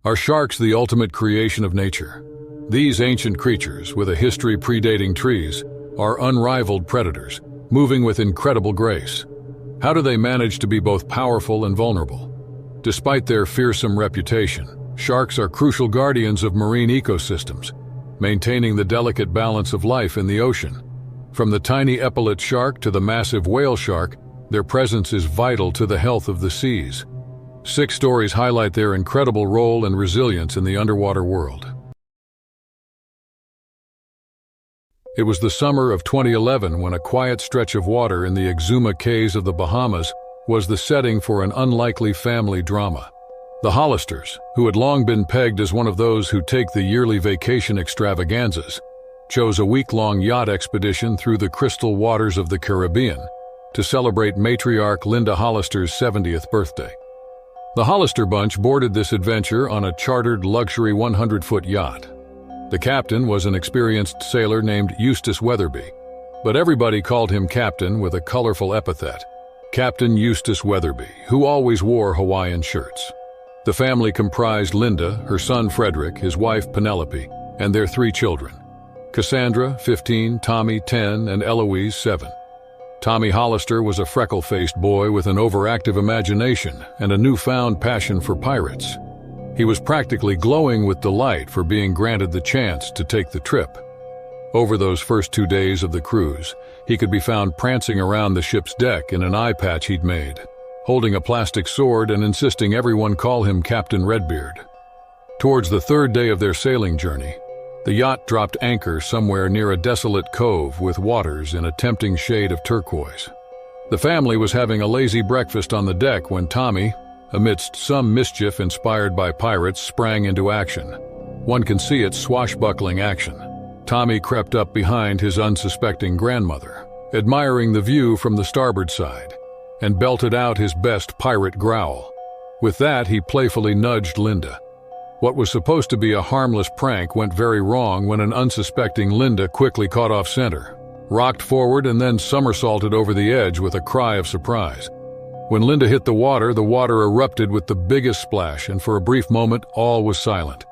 Are sharks the ultimate creation of nature? These ancient creatures, with a history predating trees, are unrivaled predators, moving with incredible grace. How do they manage to be both powerful and vulnerable? Despite their fearsome reputation, sharks are crucial guardians of marine ecosystems, maintaining the delicate balance of life in the ocean. From the tiny epaulet shark to the massive whale shark, their presence is vital to the health of the seas. 6 stories highlight their incredible role and resilience in the underwater world. It was the summer of 2011 when a quiet stretch of water in the Exuma Cays of the Bahamas was the setting for an unlikely family drama. The Hollisters, who had long been pegged as one of those who take the yearly vacation extravaganzas, chose a week-long yacht expedition through the crystal waters of the Caribbean to celebrate matriarch Linda Hollister's 70th birthday. The Hollister bunch boarded this adventure on a chartered luxury 100-foot yacht. The captain was an experienced sailor named Eustace Weatherby, but everybody called him Captain with a colorful epithet, Captain Eustace Weatherby, who always wore Hawaiian shirts. The family comprised Linda, her son Frederick, his wife Penelope, and their 3 children, Cassandra, 15, Tommy, 10, and Eloise, 7. Tommy Hollister was a freckle-faced boy with an overactive imagination and a newfound passion for pirates. He was practically glowing with delight for being granted the chance to take the trip. Over those first 2 days of the cruise, he could be found prancing around the ship's deck in an eye patch he'd made, holding a plastic sword and insisting everyone call him Captain Redbeard. Towards the 3rd day of their sailing journey, the yacht dropped anchor somewhere near a desolate cove with waters in a tempting shade of turquoise. The family was having a lazy breakfast on the deck when Tommy, amidst some mischief inspired by pirates, sprang into action. One can see its swashbuckling action. Tommy crept up behind his unsuspecting grandmother, admiring the view from the starboard side, and belted out his best pirate growl. With that, he playfully nudged Linda. What was supposed to be a harmless prank went very wrong when an unsuspecting Linda quickly caught off center, rocked forward, and then somersaulted over the edge with a cry of surprise. When Linda hit the water erupted with the biggest splash, and for a brief moment, all was silent.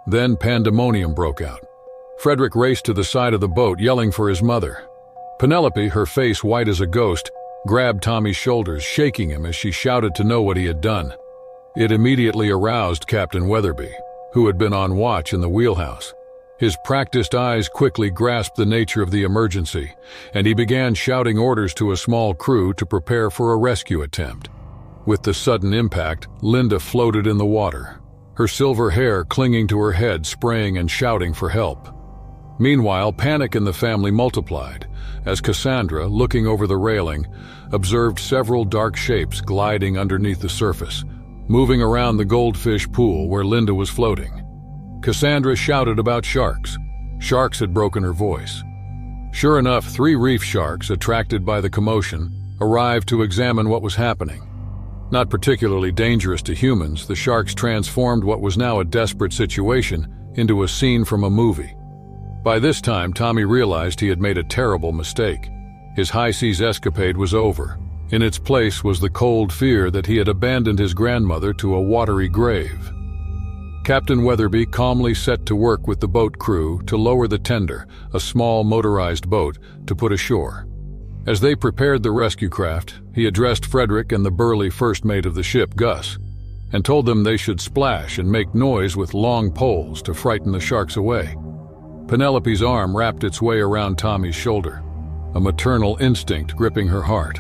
Then pandemonium broke out. Frederick raced to the side of the boat, yelling for his mother. Penelope, her face white as a ghost, grabbed Tommy's shoulders, shaking him as she shouted to know what he had done. It immediately aroused Captain Weatherby, who had been on watch in the wheelhouse. His practiced eyes quickly grasped the nature of the emergency, and he began shouting orders to a small crew to prepare for a rescue attempt. With the sudden impact, Linda floated in the water, her silver hair clinging to her head, spraying and shouting for help. Meanwhile, panic in the family multiplied, as Cassandra, looking over the railing, observed several dark shapes gliding underneath the surface, moving around the goldfish pool where Linda was floating. Cassandra shouted about sharks. Sharks had broken her voice. Sure enough, 3 reef sharks, attracted by the commotion, arrived to examine what was happening. Not particularly dangerous to humans, the sharks transformed what was now a desperate situation into a scene from a movie. By this time, Tommy realized he had made a terrible mistake. His high seas escapade was over. In its place was the cold fear that he had abandoned his grandmother to a watery grave. Captain Weatherby calmly set to work with the boat crew to lower the tender, a small motorized boat, to put ashore. As they prepared the rescue craft, he addressed Frederick and the burly first mate of the ship, Gus, and told them they should splash and make noise with long poles to frighten the sharks away. Penelope's arm wrapped its way around Tommy's shoulder, a maternal instinct gripping her heart.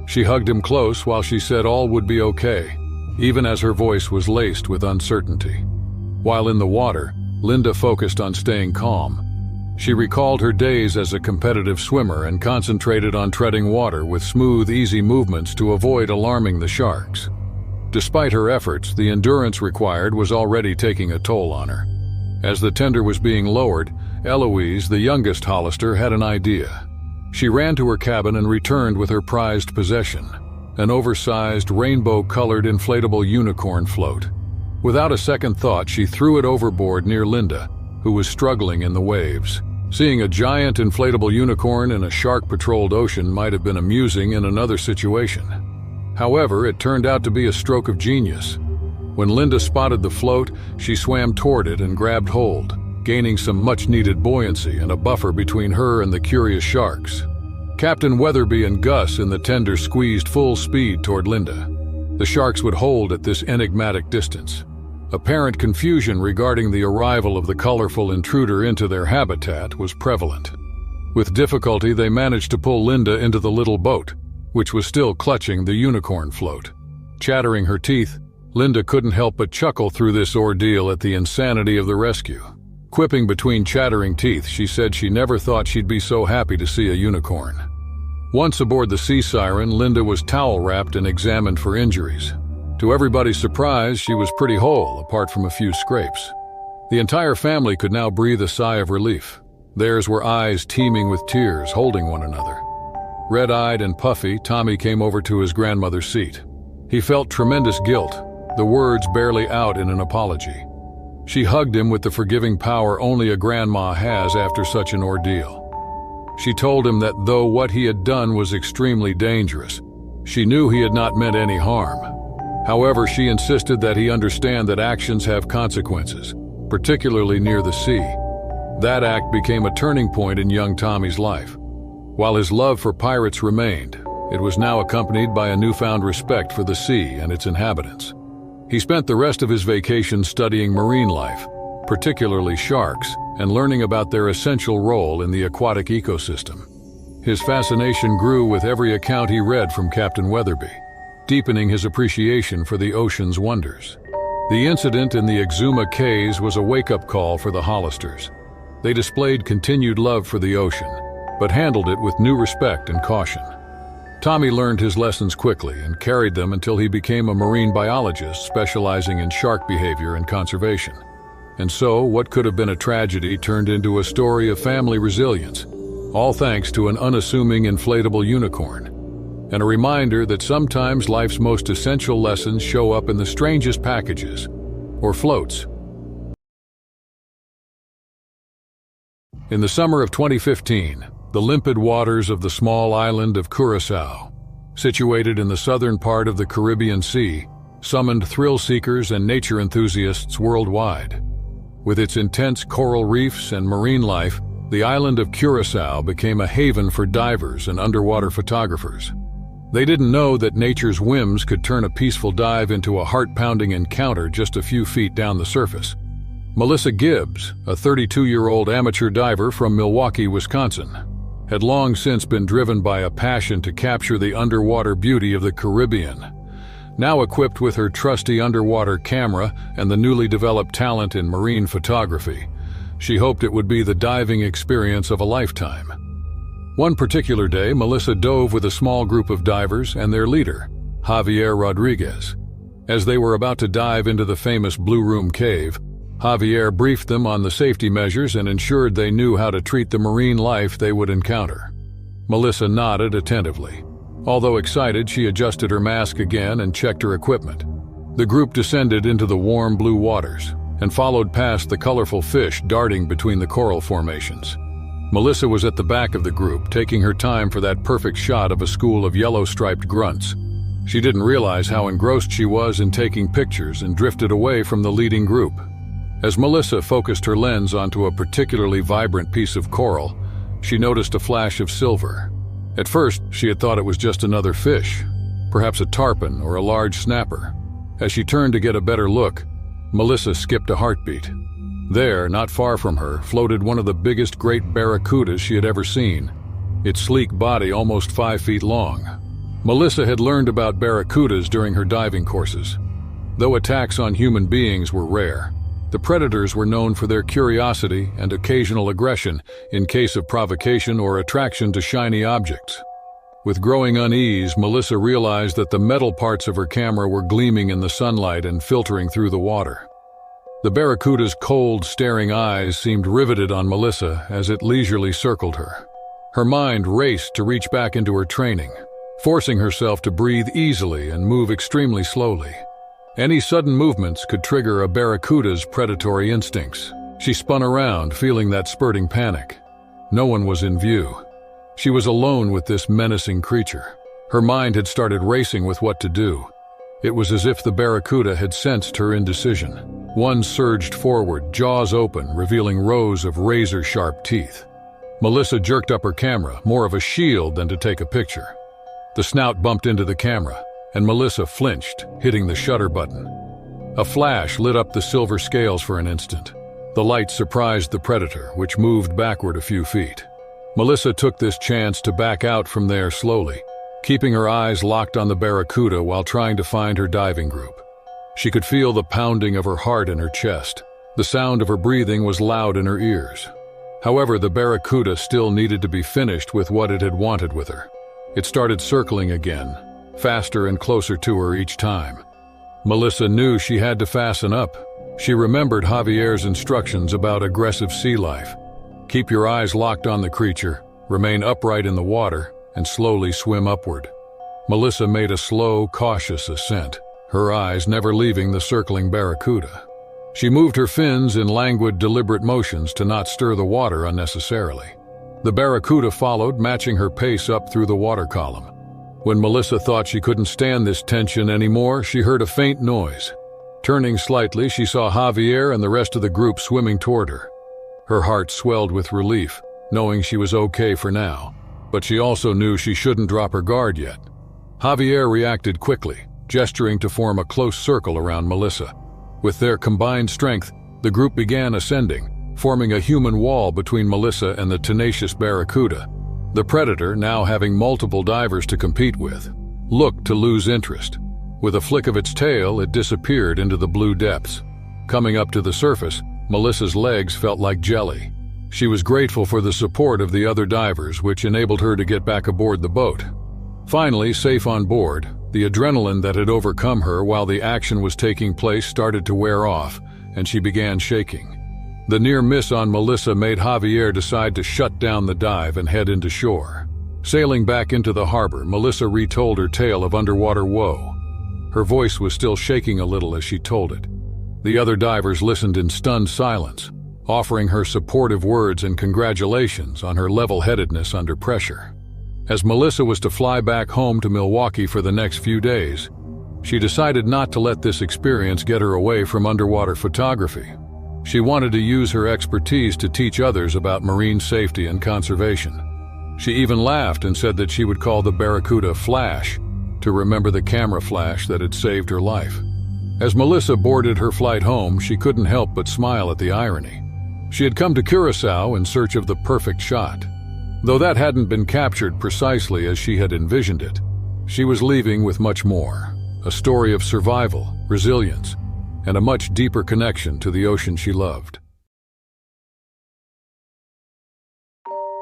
She hugged him close while she said all would be okay, even as her voice was laced with uncertainty. While in the water, Linda focused on staying calm. She recalled her days as a competitive swimmer and concentrated on treading water with smooth, easy movements to avoid alarming the sharks. Despite her efforts, the endurance required was already taking a toll on her. As the tender was being lowered, Eloise, the youngest Hollister, had an idea. She ran to her cabin and returned with her prized possession, an oversized, rainbow-colored inflatable unicorn float. Without a second thought, she threw it overboard near Linda, who was struggling in the waves. Seeing a giant inflatable unicorn in a shark-patrolled ocean might have been amusing in another situation. However, it turned out to be a stroke of genius. When Linda spotted the float, she swam toward it and grabbed hold, gaining some much-needed buoyancy and a buffer between her and the curious sharks. Captain Weatherby and Gus in the tender squeezed full speed toward Linda. The sharks would hold at this enigmatic distance. Apparent confusion regarding the arrival of the colorful intruder into their habitat was prevalent. With difficulty, they managed to pull Linda into the little boat, which was still clutching the unicorn float. Chattering her teeth, Linda couldn't help but chuckle through this ordeal at the insanity of the rescue. Quipping between chattering teeth, she said she never thought she'd be so happy to see a unicorn. Once aboard the Sea Siren, Linda was towel-wrapped and examined for injuries. To everybody's surprise, she was pretty whole, apart from a few scrapes. The entire family could now breathe a sigh of relief. Theirs were eyes teeming with tears, holding one another. Red-eyed and puffy, Tommy came over to his grandmother's seat. He felt tremendous guilt, the words barely out in an apology. She hugged him with the forgiving power only a grandma has after such an ordeal. She told him that though what he had done was extremely dangerous, she knew he had not meant any harm. However, she insisted that he understand that actions have consequences, particularly near the sea. That act became a turning point in young Tommy's life. While his love for pirates remained, it was now accompanied by a newfound respect for the sea and its inhabitants. He spent the rest of his vacation studying marine life, particularly sharks, and learning about their essential role in the aquatic ecosystem. His fascination grew with every account he read from Captain Weatherby, deepening his appreciation for the ocean's wonders. The incident in the Exuma Cays was a wake-up call for the Hollisters. They displayed continued love for the ocean, but handled it with new respect and caution. Tommy learned his lessons quickly and carried them until he became a marine biologist specializing in shark behavior and conservation. And so, what could have been a tragedy turned into a story of family resilience, all thanks to an unassuming inflatable unicorn. And a reminder that sometimes life's most essential lessons show up in the strangest packages, or floats. In the summer of 2015, the limpid waters of the small island of Curaçao, situated in the southern part of the Caribbean Sea, summoned thrill-seekers and nature enthusiasts worldwide. With its intense coral reefs and marine life, the island of Curaçao became a haven for divers and underwater photographers. They didn't know that nature's whims could turn a peaceful dive into a heart-pounding encounter just a few feet down the surface. Melissa Gibbs, a 32-year-old amateur diver from Milwaukee, Wisconsin, had long since been driven by a passion to capture the underwater beauty of the Caribbean. Now equipped with her trusty underwater camera and the newly developed talent in marine photography, she hoped it would be the diving experience of a lifetime. One particular day, Melissa dove with a small group of divers and their leader, Javier Rodriguez. As they were about to dive into the famous Blue Room Cave, Javier briefed them on the safety measures and ensured they knew how to treat the marine life they would encounter. Melissa nodded attentively. Although excited, she adjusted her mask again and checked her equipment. The group descended into the warm blue waters and followed past the colorful fish darting between the coral formations. Melissa was at the back of the group, taking her time for that perfect shot of a school of yellow-striped grunts. She didn't realize how engrossed she was in taking pictures and drifted away from the leading group. As Melissa focused her lens onto a particularly vibrant piece of coral, she noticed a flash of silver. At first, she had thought it was just another fish, perhaps a tarpon or a large snapper. As she turned to get a better look, Melissa skipped a heartbeat. There, not far from her, floated one of the biggest great barracudas she had ever seen, its sleek body almost 5 feet long. Melissa had learned about barracudas during her diving courses. Though attacks on human beings were rare, the predators were known for their curiosity and occasional aggression in case of provocation or attraction to shiny objects. With growing unease, Melissa realized that the metal parts of her camera were gleaming in the sunlight and filtering through the water. The barracuda's cold, staring eyes seemed riveted on Melissa as it leisurely circled her. Her mind raced to reach back into her training, forcing herself to breathe easily and move extremely slowly. Any sudden movements could trigger a barracuda's predatory instincts. She spun around, feeling that spurting panic. No one was in view. She was alone with this menacing creature. Her mind had started racing with what to do. It was as if the barracuda had sensed her indecision. One surged forward, jaws open, revealing rows of razor-sharp teeth. Melissa jerked up her camera, more of a shield than to take a picture. The snout bumped into the camera, and Melissa flinched, hitting the shutter button. A flash lit up the silver scales for an instant. The light surprised the predator, which moved backward a few feet. Melissa took this chance to back out from there slowly, keeping her eyes locked on the barracuda while trying to find her diving group. She could feel the pounding of her heart in her chest. The sound of her breathing was loud in her ears. However, the barracuda still needed to be finished with what it had wanted with her. It started circling again, faster and closer to her each time. Melissa knew she had to fasten up. She remembered Javier's instructions about aggressive sea life. Keep your eyes locked on the creature, remain upright in the water, and slowly swim upward. Melissa made a slow, cautious ascent, her eyes never leaving the circling barracuda. She moved her fins in languid, deliberate motions to not stir the water unnecessarily. The barracuda followed, matching her pace up through the water column. When Melissa thought she couldn't stand this tension anymore, she heard a faint noise. Turning slightly, she saw Javier and the rest of the group swimming toward her. Her heart swelled with relief, knowing she was okay for now, but she also knew she shouldn't drop her guard yet. Javier reacted quickly, gesturing to form a close circle around Melissa. With their combined strength, the group began ascending, forming a human wall between Melissa and the tenacious barracuda. The predator, now having multiple divers to compete with, looked to lose interest. With a flick of its tail, it disappeared into the blue depths. Coming up to the surface, Melissa's legs felt like jelly. She was grateful for the support of the other divers, which enabled her to get back aboard the boat. Finally, safe on board, the adrenaline that had overcome her while the action was taking place started to wear off, and she began shaking. The near miss on Melissa made Javier decide to shut down the dive and head into shore. Sailing back into the harbor, Melissa retold her tale of underwater woe. Her voice was still shaking a little as she told it. The other divers listened in stunned silence, offering her supportive words and congratulations on her level-headedness under pressure. As Melissa was to fly back home to Milwaukee for the next few days, she decided not to let this experience get her away from underwater photography. She wanted to use her expertise to teach others about marine safety and conservation. She even laughed and said that she would call the barracuda Flash to remember the camera flash that had saved her life. As Melissa boarded her flight home, she couldn't help but smile at the irony. She had come to Curacao in search of the perfect shot. Though that hadn't been captured precisely as she had envisioned it, she was leaving with much more. A story of survival, resilience, and a much deeper connection to the ocean she loved.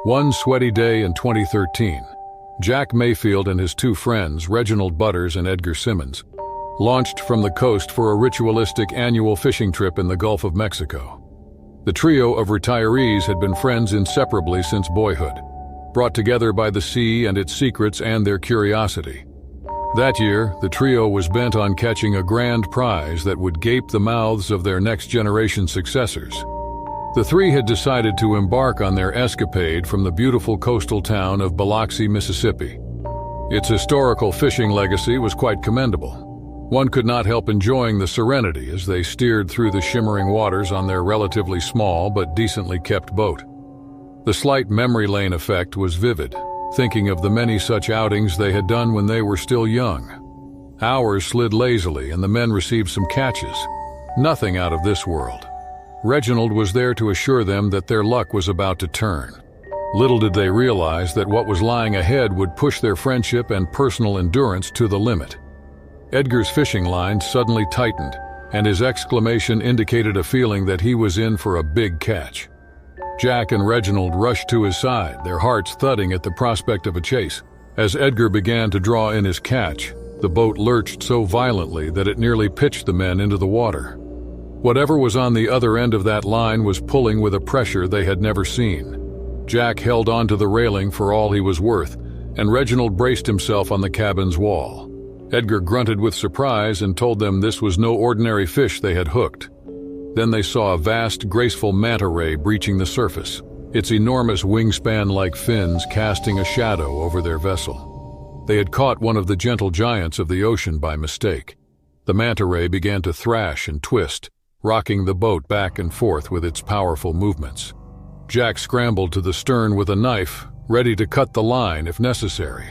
One sweaty day in 2013, Jack Mayfield and his two friends, Reginald Butters and Edgar Simmons, launched from the coast for a ritualistic annual fishing trip in the Gulf of Mexico. The trio of retirees had been friends inseparably since boyhood, brought together by the sea and its secrets and their curiosity. That year, the trio was bent on catching a grand prize that would gape the mouths of their next-generation successors. The three had decided to embark on their escapade from the beautiful coastal town of Biloxi, Mississippi. Its historical fishing legacy was quite commendable. One could not help enjoying the serenity as they steered through the shimmering waters on their relatively small but decently kept boat. The slight memory lane effect was vivid, thinking of the many such outings they had done when they were still young. Hours slid lazily and the men received some catches. Nothing out of this world. Reginald was there to assure them that their luck was about to turn. Little did they realize that what was lying ahead would push their friendship and personal endurance to the limit. Edgar's fishing line suddenly tightened, and his exclamation indicated a feeling that he was in for a big catch. Jack and Reginald rushed to his side, their hearts thudding at the prospect of a chase. As Edgar began to draw in his catch, the boat lurched so violently that it nearly pitched the men into the water. Whatever was on the other end of that line was pulling with a pressure they had never seen. Jack held onto the railing for all he was worth, and Reginald braced himself on the cabin's wall. Edgar grunted with surprise and told them this was no ordinary fish they had hooked. Then they saw a vast, graceful manta ray breaching the surface, its enormous wingspan-like fins casting a shadow over their vessel. They had caught one of the gentle giants of the ocean by mistake. The manta ray began to thrash and twist, rocking the boat back and forth with its powerful movements. Jack scrambled to the stern with a knife, ready to cut the line if necessary.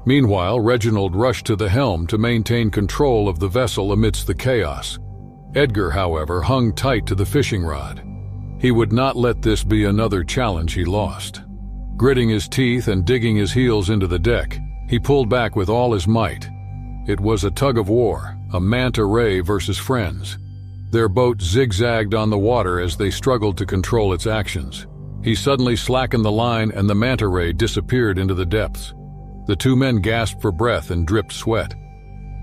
Meanwhile, Reginald rushed to the helm to maintain control of the vessel amidst the chaos. Edgar, however, hung tight to the fishing rod. He would not let this be another challenge he lost. Gritting his teeth and digging his heels into the deck, he pulled back with all his might. It was a tug of war, a manta ray versus friends. Their boat zigzagged on the water as they struggled to control its actions. He suddenly slackened the line and the manta ray disappeared into the depths. The two men gasped for breath and dripped sweat.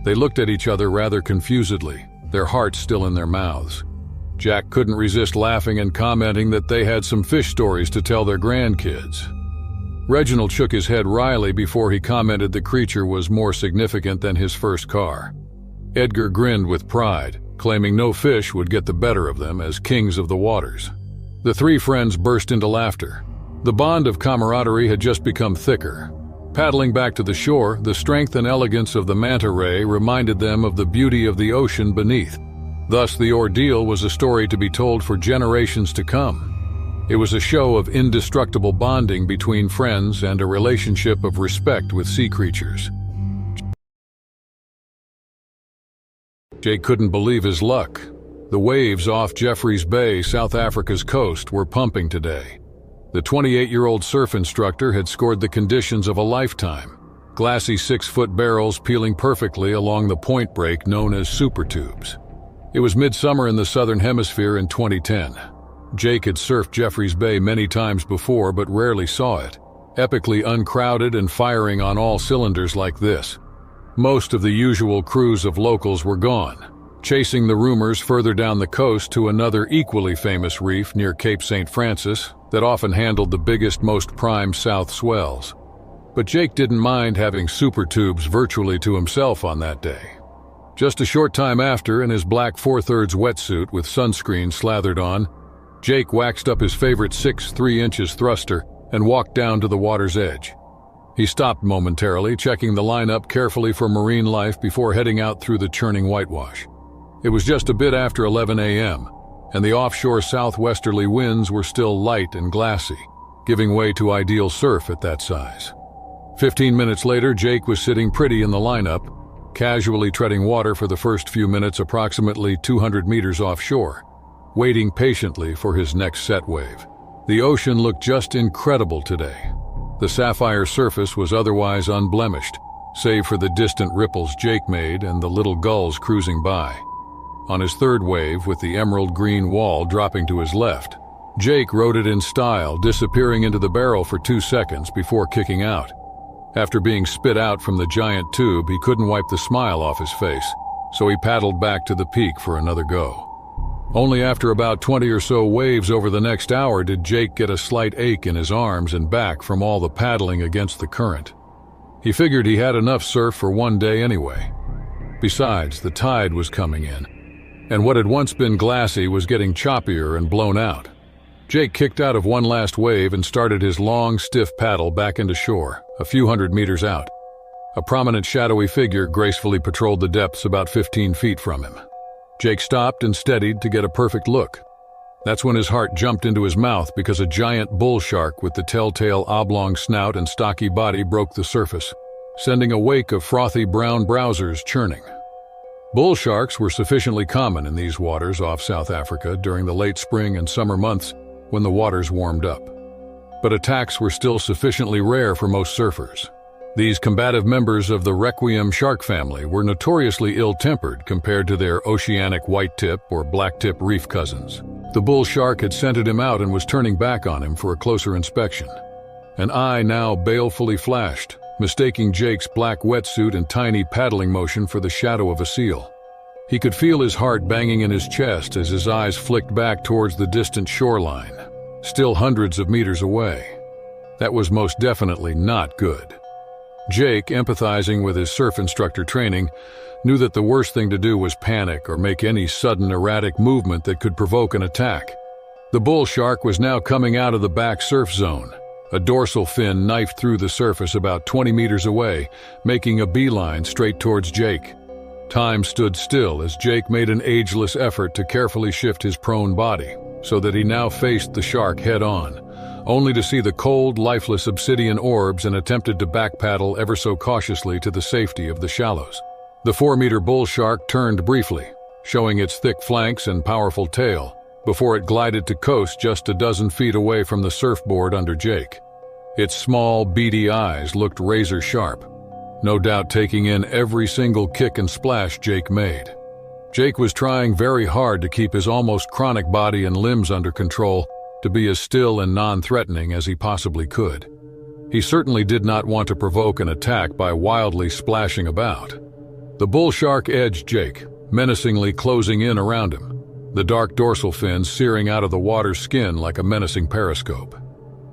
They looked at each other rather confusedly, their hearts still in their mouths. Jack couldn't resist laughing and commenting that they had some fish stories to tell their grandkids. Reginald shook his head wryly before he commented the creature was more significant than his first car. Edgar grinned with pride, claiming no fish would get the better of them as kings of the waters. The three friends burst into laughter. The bond of camaraderie had just become thicker. Paddling back to the shore, the strength and elegance of the manta ray reminded them of the beauty of the ocean beneath. Thus, the ordeal was a story to be told for generations to come. It was a show of indestructible bonding between friends and a relationship of respect with sea creatures. Jake couldn't believe his luck. The waves off Jeffreys Bay, South Africa's coast, were pumping today. The 28-year-old surf instructor had scored the conditions of a lifetime. Glassy 6-foot barrels peeling perfectly along the point break known as super tubes. It was midsummer in the southern hemisphere in 2010. Jake had surfed Jeffreys Bay many times before but rarely saw it, epically uncrowded and firing on all cylinders like this. Most of the usual crews of locals were gone, chasing the rumors further down the coast to another equally famous reef near Cape St. Francis that often handled the biggest, most prime south swells. But Jake didn't mind having super tubes virtually to himself on that day. Just a short time after, in his black 4/3 wetsuit with sunscreen slathered on, Jake waxed up his favorite 6'3" thruster and walked down to the water's edge. He stopped momentarily, checking the lineup carefully for marine life before heading out through the churning whitewash. It was just a bit after 11 a.m., and the offshore southwesterly winds were still light and glassy, giving way to ideal surf at that size. 15 minutes later, Jake was sitting pretty in the lineup, casually treading water for the first few minutes approximately 200 meters offshore, waiting patiently for his next set wave. The ocean looked just incredible today. The sapphire surface was otherwise unblemished, save for the distant ripples Jake made and the little gulls cruising by. On his third wave, with the emerald green wall dropping to his left, Jake rode it in style, disappearing into the barrel for 2 seconds before kicking out. After being spit out from the giant tube, he couldn't wipe the smile off his face, so he paddled back to the peak for another go. Only after about 20 or so waves over the next hour did Jake get a slight ache in his arms and back from all the paddling against the current. He figured he had enough surf for one day anyway. Besides, the tide was coming in, and what had once been glassy was getting choppier and blown out. Jake kicked out of one last wave and started his long, stiff paddle back into shore, a few hundred meters out. A prominent shadowy figure gracefully patrolled the depths about 15 feet from him. Jake stopped and steadied to get a perfect look. That's when his heart jumped into his mouth because a giant bull shark with the telltale oblong snout and stocky body broke the surface, sending a wake of frothy brown browsers churning. Bull sharks were sufficiently common in these waters off South Africa during the late spring and summer months when the waters warmed up. But attacks were still sufficiently rare for most surfers. These combative members of the Requiem shark family were notoriously ill-tempered compared to their oceanic white-tip or black-tip reef cousins. The bull shark had scented him out and was turning back on him for a closer inspection. An eye now balefully flashed, mistaking Jake's black wetsuit and tiny paddling motion for the shadow of a seal. He could feel his heart banging in his chest as his eyes flicked back towards the distant shoreline, still hundreds of meters away. That was most definitely not good. Jake, empathizing with his surf instructor training, knew that the worst thing to do was panic or make any sudden erratic movement that could provoke an attack. The bull shark was now coming out of the back surf zone. A dorsal fin knifed through the surface about 20 meters away, making a beeline straight towards Jake. Time stood still as Jake made an ageless effort to carefully shift his prone body, so that he now faced the shark head-on, only to see the cold, lifeless obsidian orbs and attempted to backpaddle ever so cautiously to the safety of the shallows. The 4-meter bull shark turned briefly, showing its thick flanks and powerful tail, before it glided to coast just a dozen feet away from the surfboard under Jake. Its small, beady eyes looked razor-sharp, no doubt taking in every single kick and splash Jake made. Jake was trying very hard to keep his almost chronic body and limbs under control, to be as still and non-threatening as he possibly could. He certainly did not want to provoke an attack by wildly splashing about. The bull shark edged Jake, menacingly closing in around him, the dark dorsal fins searing out of the water's skin like a menacing periscope.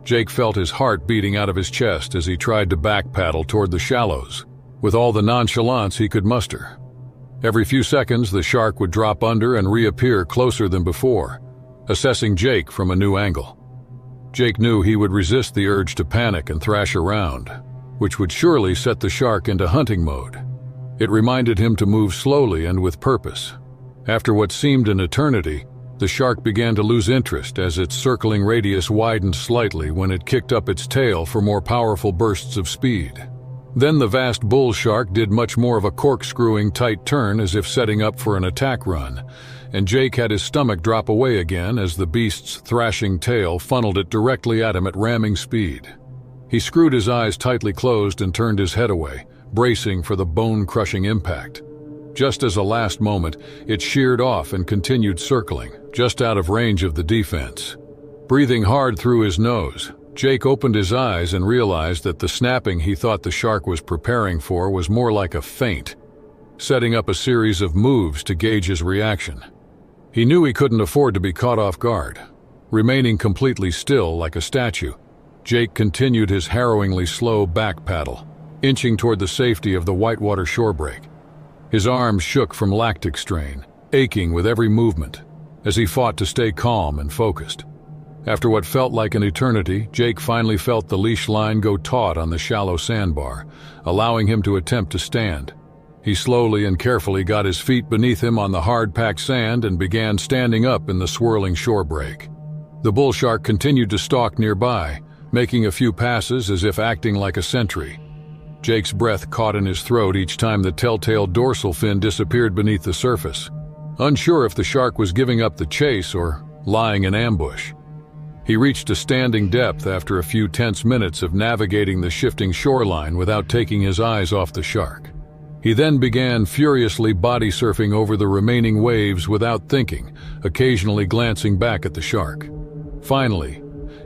Jake felt his heart beating out of his chest as he tried to backpaddle toward the shallows, with all the nonchalance he could muster. Every few seconds, the shark would drop under and reappear closer than before, assessing Jake from a new angle. Jake knew he would resist the urge to panic and thrash around, which would surely set the shark into hunting mode. It reminded him to move slowly and with purpose. After what seemed an eternity, the shark began to lose interest as its circling radius widened slightly when it kicked up its tail for more powerful bursts of speed. Then the vast bull shark did much more of a corkscrewing tight turn as if setting up for an attack run, and Jake had his stomach drop away again as the beast's thrashing tail funneled it directly at him at ramming speed. He screwed his eyes tightly closed and turned his head away, bracing for the bone-crushing impact. Just as a last moment, it sheared off and continued circling, just out of range of the defense. Breathing hard through his nose, Jake opened his eyes and realized that the snapping he thought the shark was preparing for was more like a feint, setting up a series of moves to gauge his reaction. He knew he couldn't afford to be caught off guard. Remaining completely still like a statue, Jake continued his harrowingly slow back paddle, inching toward the safety of the whitewater shore break. His arms shook from lactic strain, aching with every movement, as he fought to stay calm and focused. After what felt like an eternity, Jake finally felt the leash line go taut on the shallow sandbar, allowing him to attempt to stand. He slowly and carefully got his feet beneath him on the hard-packed sand and began standing up in the swirling shore break. The bull shark continued to stalk nearby, making a few passes as if acting like a sentry. Jake's breath caught in his throat each time the telltale dorsal fin disappeared beneath the surface, unsure if the shark was giving up the chase or lying in ambush. He reached a standing depth after a few tense minutes of navigating the shifting shoreline without taking his eyes off the shark. He then began furiously body surfing over the remaining waves without thinking, occasionally glancing back at the shark. Finally,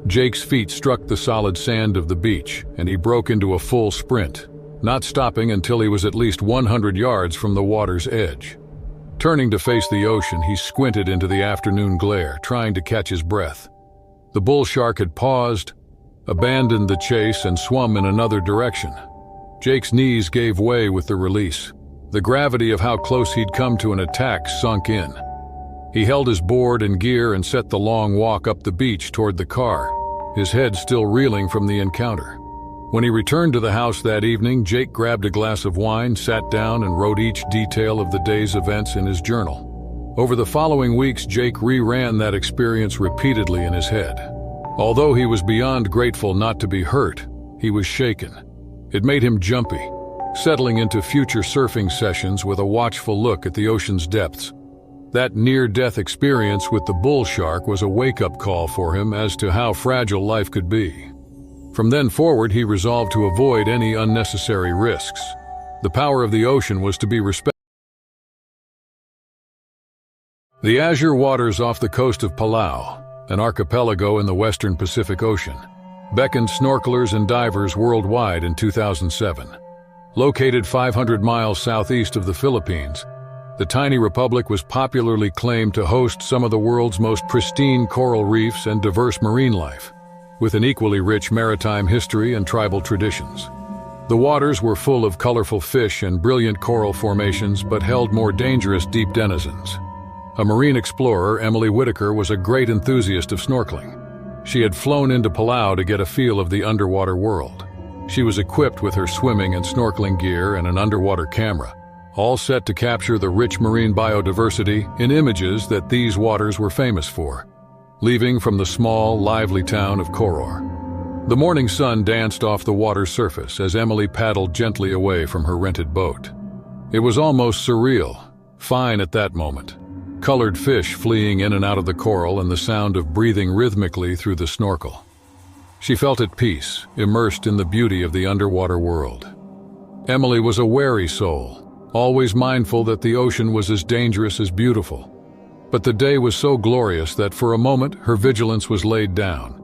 Jake's feet struck the solid sand of the beach, and he broke into a full sprint, not stopping until he was at least 100 yards from the water's edge. Turning to face the ocean, he squinted into the afternoon glare, trying to catch his breath. The bull shark had paused, abandoned the chase, and swum in another direction. Jake's knees gave way with the release. The gravity of how close he'd come to an attack sunk in. He held his board and gear and set the long walk up the beach toward the car, his head still reeling from the encounter. When he returned to the house that evening, Jake grabbed a glass of wine, sat down, and wrote each detail of the day's events in his journal. Over the following weeks, Jake reran that experience repeatedly in his head. Although he was beyond grateful not to be hurt, he was shaken. It made him jumpy, settling into future surfing sessions with a watchful look at the ocean's depths. That near-death experience with the bull shark was a wake-up call for him as to how fragile life could be. From then forward, he resolved to avoid any unnecessary risks. The power of the ocean was to be respected. The azure waters off the coast of Palau, an archipelago in the western Pacific Ocean, beckoned snorkelers and divers worldwide in 2007. Located 500 miles southeast of the Philippines, the tiny republic was popularly claimed to host some of the world's most pristine coral reefs and diverse marine life, with an equally rich maritime history and tribal traditions. The waters were full of colorful fish and brilliant coral formations, but held more dangerous deep denizens. A marine explorer, Emily Whitaker, was a great enthusiast of snorkeling. She had flown into Palau to get a feel of the underwater world. She was equipped with her swimming and snorkeling gear and an underwater camera, all set to capture the rich marine biodiversity in images that these waters were famous for, leaving from the small, lively town of Koror. The morning sun danced off the water's surface as Emily paddled gently away from her rented boat. It was almost surreal, fine at that moment. Colored fish fleeing in and out of the coral and the sound of breathing rhythmically through the snorkel. She felt at peace, immersed in the beauty of the underwater world. Emily was a wary soul, always mindful that the ocean was as dangerous as beautiful. But the day was so glorious that for a moment her vigilance was laid down.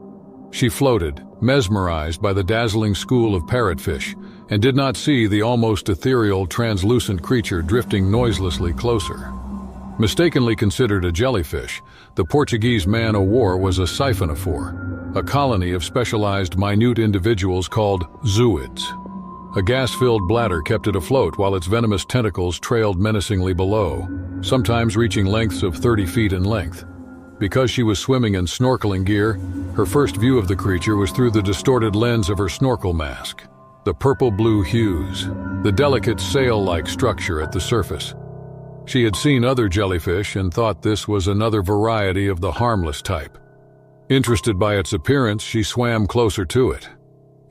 She floated, mesmerized by the dazzling school of parrotfish, and did not see the almost ethereal, translucent creature drifting noiselessly closer. Mistakenly considered a jellyfish, the Portuguese man-o-war was a siphonophore, a colony of specialized minute individuals called zooids. A gas-filled bladder kept it afloat while its venomous tentacles trailed menacingly below, sometimes reaching lengths of 30 feet in length. Because she was swimming in snorkeling gear, her first view of the creature was through the distorted lens of her snorkel mask. The purple-blue hues, the delicate sail-like structure at the surface. She had seen other jellyfish and thought this was another variety of the harmless type. Interested by its appearance, she swam closer to it.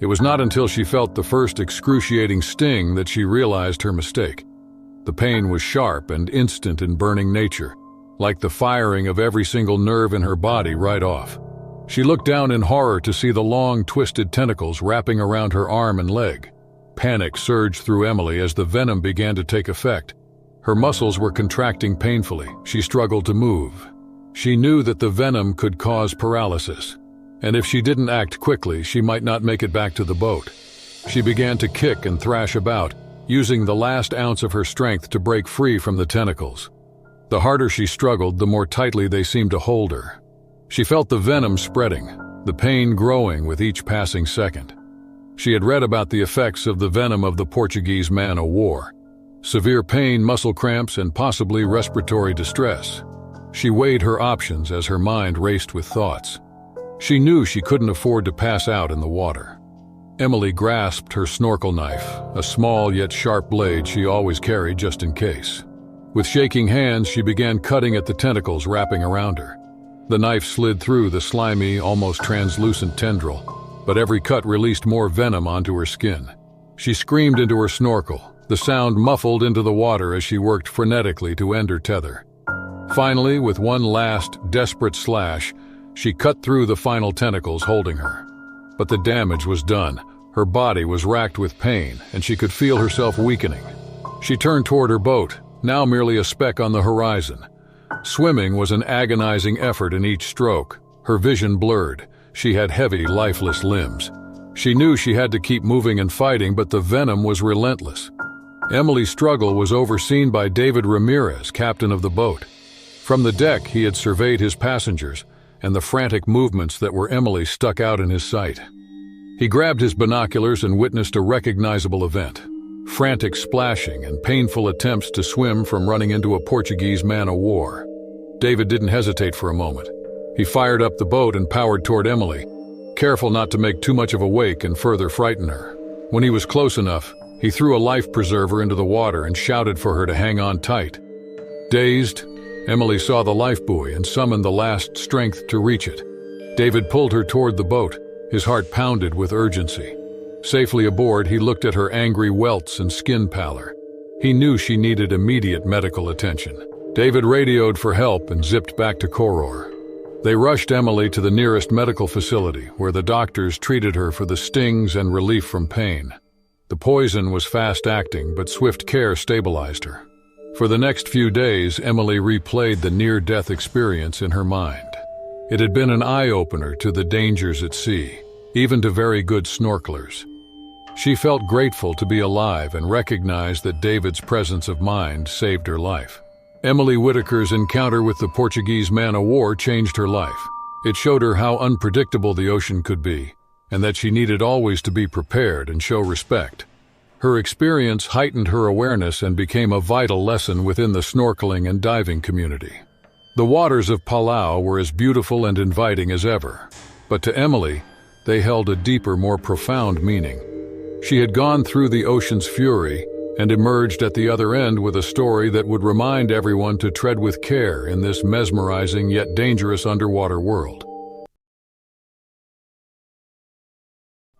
It was not until she felt the first excruciating sting that she realized her mistake. The pain was sharp and instant in burning nature, like the firing of every single nerve in her body right off. She looked down in horror to see the long, twisted tentacles wrapping around her arm and leg. Panic surged through Emily as the venom began to take effect. Her muscles were contracting painfully. She struggled to move. She knew that the venom could cause paralysis, and if she didn't act quickly, she might not make it back to the boat. She began to kick and thrash about, using the last ounce of her strength to break free from the tentacles. The harder she struggled, the more tightly they seemed to hold her. She felt the venom spreading, the pain growing with each passing second. She had read about the effects of the venom of the Portuguese man-o-war. Severe pain, muscle cramps, and possibly respiratory distress. She weighed her options as her mind raced with thoughts. She knew she couldn't afford to pass out in the water. Emily grasped her snorkel knife, a small yet sharp blade she always carried just in case. With shaking hands, she began cutting at the tentacles wrapping around her. The knife slid through the slimy, almost translucent tendril, but every cut released more venom onto her skin. She screamed into her snorkel, the sound muffled into the water as she worked frenetically to end her tether. Finally, with one last, desperate slash, she cut through the final tentacles holding her. But the damage was done. Her body was racked with pain, and she could feel herself weakening. She turned toward her boat, now merely a speck on the horizon. Swimming was an agonizing effort in each stroke. Her vision blurred. She had heavy, lifeless limbs. She knew she had to keep moving and fighting, but the venom was relentless. Emily's struggle was overseen by David Ramirez, captain of the boat. From the deck, he had surveyed his passengers, and the frantic movements that were Emily stuck out in his sight. He grabbed his binoculars and witnessed a recognizable event. Frantic splashing and painful attempts to swim from running into a Portuguese man-o-war. David didn't hesitate for a moment. He fired up the boat and powered toward Emily, careful not to make too much of a wake and further frighten her. When he was close enough, he threw a life preserver into the water and shouted for her to hang on tight. Dazed, Emily saw the life buoy and summoned the last strength to reach it. David pulled her toward the boat, his heart pounded with urgency. Safely aboard, he looked at her angry welts and skin pallor. He knew she needed immediate medical attention. David radioed for help and zipped back to Koror. They rushed Emily to the nearest medical facility, where the doctors treated her for the stings and relief from pain. The poison was fast-acting, but swift care stabilized her. For the next few days, Emily replayed the near-death experience in her mind. It had been an eye-opener to the dangers at sea, even to very good snorkelers. She felt grateful to be alive and recognized that David's presence of mind saved her life. Emily Whitaker's encounter with the Portuguese man-o-war changed her life. It showed her how unpredictable the ocean could be, and that she needed always to be prepared and show respect. Her experience heightened her awareness and became a vital lesson within the snorkeling and diving community. The waters of Palau were as beautiful and inviting as ever, but to Emily, they held a deeper, more profound meaning. She had gone through the ocean's fury, and emerged at the other end with a story that would remind everyone to tread with care in this mesmerizing yet dangerous underwater world.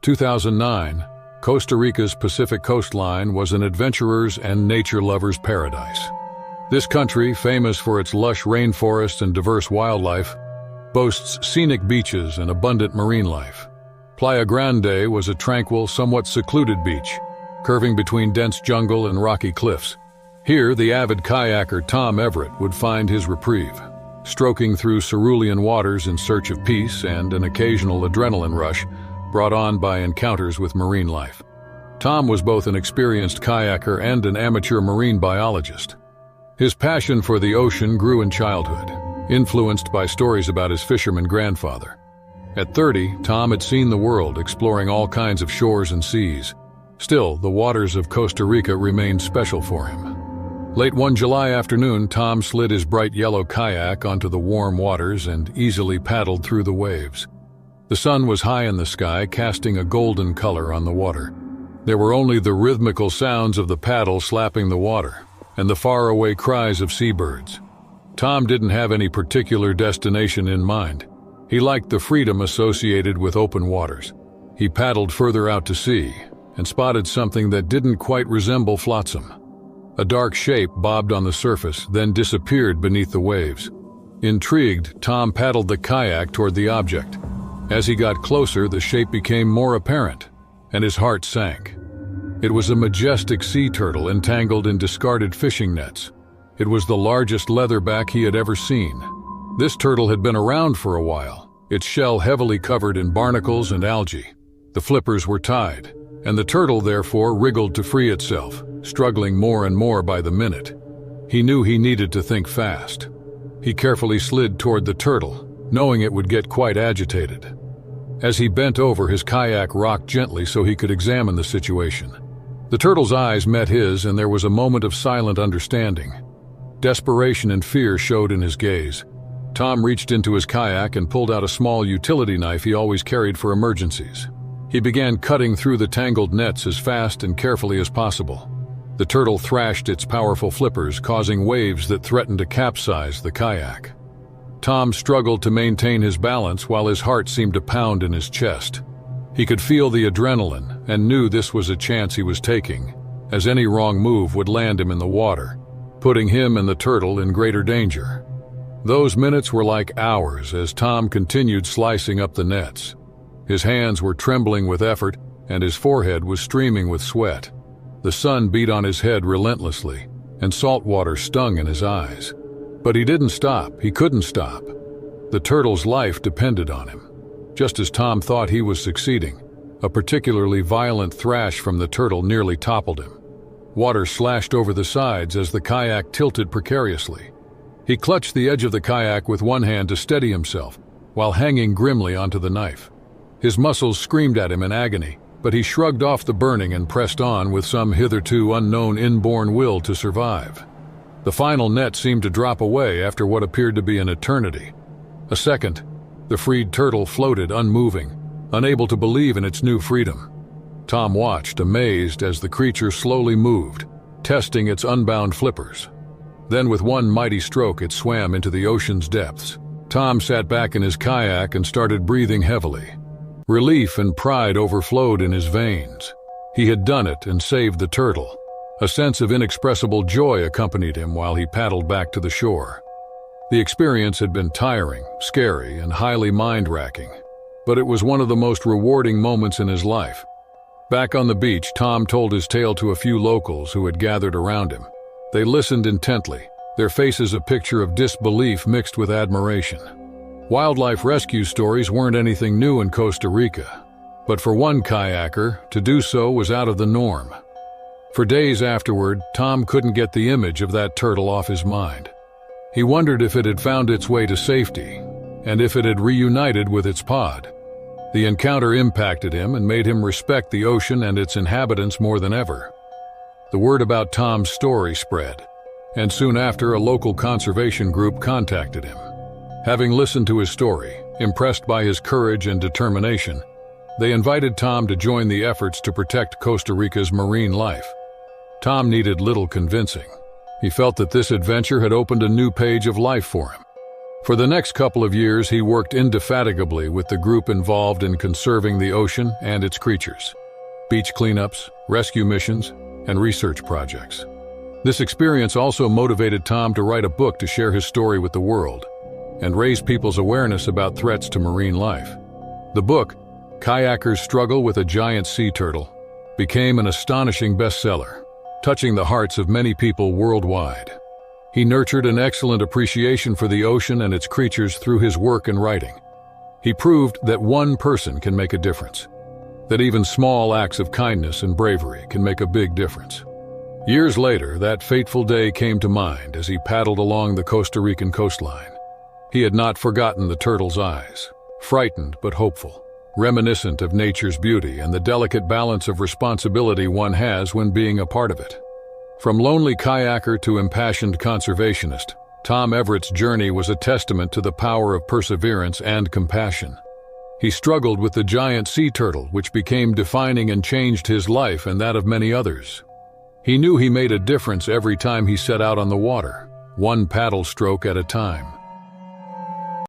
2009, Costa Rica's Pacific coastline was an adventurer's and nature lover's paradise. This country, famous for its lush rainforests and diverse wildlife, boasts scenic beaches and abundant marine life. Playa Grande was a tranquil, somewhat secluded beach, curving between dense jungle and rocky cliffs. Here, the avid kayaker Tom Everett would find his reprieve, stroking through cerulean waters in search of peace and an occasional adrenaline rush brought on by encounters with marine life. Tom was both an experienced kayaker and an amateur marine biologist. His passion for the ocean grew in childhood, influenced by stories about his fisherman grandfather. At 30, Tom had seen the world, exploring all kinds of shores and seas. Still, the waters of Costa Rica remained special for him. Late one July afternoon, Tom slid his bright yellow kayak onto the warm waters and easily paddled through the waves. The sun was high in the sky, casting a golden color on the water. There were only the rhythmical sounds of the paddle slapping the water and the faraway cries of seabirds. Tom didn't have any particular destination in mind. He liked the freedom associated with open waters. He paddled further out to sea and spotted something that didn't quite resemble flotsam. A dark shape bobbed on the surface, then disappeared beneath the waves. Intrigued, Tom paddled the kayak toward the object. As he got closer, the shape became more apparent, and his heart sank. It was a majestic sea turtle entangled in discarded fishing nets. It was the largest leatherback he had ever seen. This turtle had been around for a while, its shell heavily covered in barnacles and algae. The flippers were tied, and the turtle therefore wriggled to free itself, struggling more and more by the minute. He knew he needed to think fast. He carefully slid toward the turtle, knowing it would get quite agitated. As he bent over, his kayak rocked gently so he could examine the situation. The turtle's eyes met his, and there was a moment of silent understanding. Desperation and fear showed in his gaze. Tom reached into his kayak and pulled out a small utility knife he always carried for emergencies. He began cutting through the tangled nets as fast and carefully as possible. The turtle thrashed its powerful flippers, causing waves that threatened to capsize the kayak. Tom struggled to maintain his balance while his heart seemed to pound in his chest. He could feel the adrenaline and knew this was a chance he was taking, as any wrong move would land him in the water, putting him and the turtle in greater danger. Those minutes were like hours as Tom continued slicing up the nets. His hands were trembling with effort, and his forehead was streaming with sweat. The sun beat on his head relentlessly, and salt water stung in his eyes. But he didn't stop. He couldn't stop. The turtle's life depended on him. Just as Tom thought he was succeeding, a particularly violent thrash from the turtle nearly toppled him. Water slashed over the sides as the kayak tilted precariously. He clutched the edge of the kayak with one hand to steady himself, while hanging grimly onto the knife. His muscles screamed at him in agony, but he shrugged off the burning and pressed on with some hitherto unknown inborn will to survive. The final net seemed to drop away after what appeared to be an eternity. A second, the freed turtle floated unmoving, unable to believe in its new freedom. Tom watched, amazed, as the creature slowly moved, testing its unbound flippers. Then with one mighty stroke it swam into the ocean's depths. Tom sat back in his kayak and started breathing heavily. Relief and pride overflowed in his veins. He had done it and saved the turtle. A sense of inexpressible joy accompanied him while he paddled back to the shore. The experience had been tiring, scary, and highly mind-racking, but it was one of the most rewarding moments in his life. Back on the beach, Tom told his tale to a few locals who had gathered around him. They listened intently, their faces a picture of disbelief mixed with admiration. Wildlife rescue stories weren't anything new in Costa Rica, but for one kayaker, to do so was out of the norm. For days afterward, Tom couldn't get the image of that turtle off his mind. He wondered if it had found its way to safety, and if it had reunited with its pod. The encounter impacted him and made him respect the ocean and its inhabitants more than ever. The word about Tom's story spread, and soon after a local conservation group contacted him. Having listened to his story, impressed by his courage and determination, they invited Tom to join the efforts to protect Costa Rica's marine life. Tom needed little convincing. He felt that this adventure had opened a new page of life for him. For the next couple of years, he worked indefatigably with the group involved in conserving the ocean and its creatures. Beach cleanups, rescue missions, and research projects. This experience also motivated Tom to write a book to share his story with the world and raise people's awareness about threats to marine life. The book, Kayakers' Struggle with a Giant Sea Turtle, became an astonishing bestseller, touching the hearts of many people worldwide. He nurtured an excellent appreciation for the ocean and its creatures through his work and writing. He proved that one person can make a difference, that even small acts of kindness and bravery can make a big difference. Years later, that fateful day came to mind as he paddled along the Costa Rican coastline. He had not forgotten the turtle's eyes, frightened but hopeful, reminiscent of nature's beauty and the delicate balance of responsibility one has when being a part of it. From lonely kayaker to impassioned conservationist, Tom Everett's journey was a testament to the power of perseverance and compassion. He struggled with the giant sea turtle, which became defining and changed his life and that of many others. He knew he made a difference every time he set out on the water, one paddle stroke at a time.